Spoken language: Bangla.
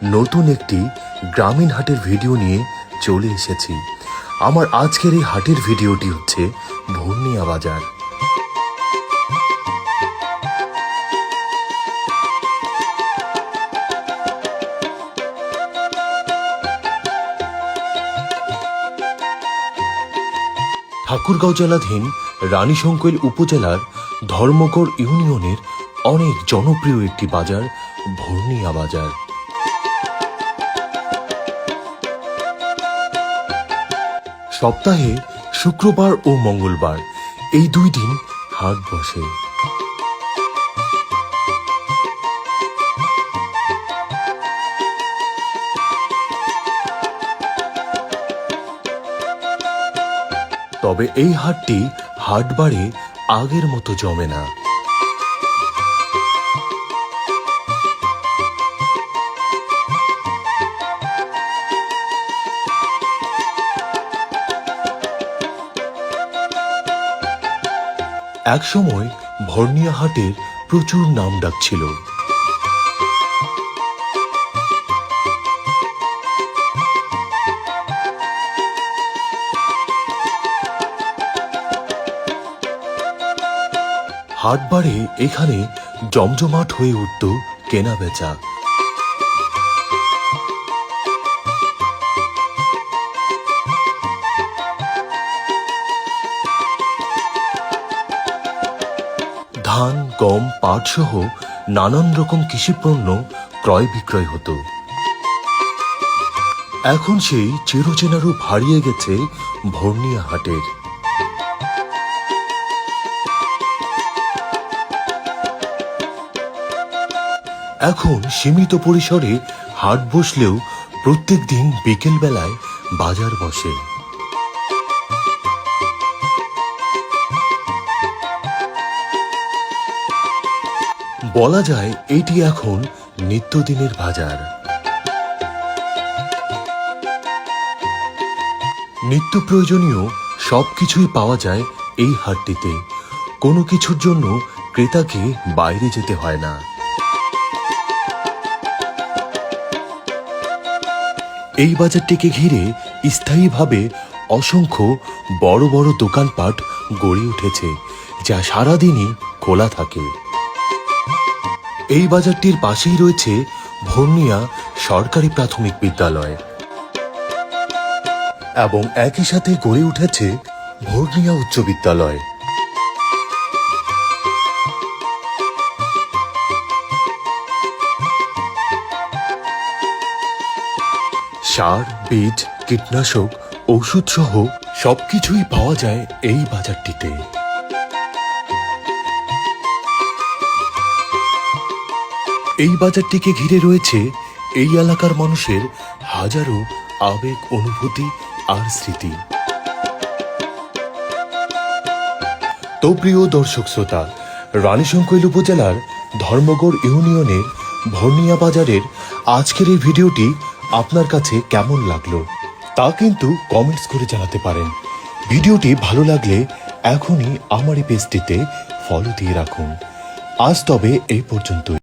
নতুন একটি গ্রামীণ হাটের ভিডিও নিয়ে চলে এসেছি। আমার আজকের এই হাটের ভিডিওটি হচ্ছে ভুরনিয়া বাজার। ঠাকুরগাঁও জেলাধীন রানীশংকৈল উপজেলার ধর্মগড় ইউনিয়নের অনেক জনপ্রিয় একটি বাজার ভুরনিয়া বাজার। সপ্তাহে শুক্রবার ও মঙ্গলবার এই দুই দিন হাট বসে। তবে এই হাটটি হাটবারে আগের মতো জমে না। একসময় ভুরনিয়া হাটের প্রচুর নাম ডাক ছিল। হাটবারে এখানে জমজমাট হয়ে উঠত কেনা বেচা। ধান, গম, পাট সহ নানান রকম কৃষিপণ্য ক্রয় বিক্রয় হতো। এখন সেই চিরচেনা রূপ হারিয়ে গেছে ভুরনিয়া হাটের। এখন সীমিত পরিসরে হাট বসলেও প্রত্যেক দিন বিকেল বেলায় বাজার বসে। বলা যায় এটি এখন নিত্যদিনের বাজার। নিত্য প্রয়োজনীয় সবকিছুই পাওয়া যায় এই হাটটিতে। কোনো কিছুর জন্য ক্রেতাকে বাইরে যেতে হয় না। এই বাজারটিকে ঘিরে স্থায়ীভাবে অসংখ্য বড় বড় দোকানপাট গড়ে উঠেছে, যা সারাদিনই খোলা থাকে। এই বাজারটির পাশেই রয়েছে ভুরনিয়া সরকারি প্রাথমিক বিদ্যালয় এবং একই সাথে গড়ে উঠেছে ভুরনিয়া উচ্চ বিদ্যালয়। সার, বীজ, কীটনাশক, ঔষধ সহ সবকিছুই পাওয়া যায় এই বাজারটিতে। এই বাজারটিকে ঘিরে রয়েছে এই এলাকার মানুষের হাজারো আবেগ, অনুভূতি আর স্মৃতি। তো প্রিয় দর্শক শ্রোতা, রানীশংকৈল উপজেলার ধর্মগড় ইউনিয়নের ভুরনিয়া বাজারের আজকের এই ভিডিওটি আপনার কাছে কেমন লাগলো তা কিন্তু কমেন্টস করে জানাতে পারেন। ভিডিওটি ভালো লাগলে এখনই আমার এই পেজটিতে ফলো দিয়ে রাখুন। আজ তবে এই পর্যন্তই।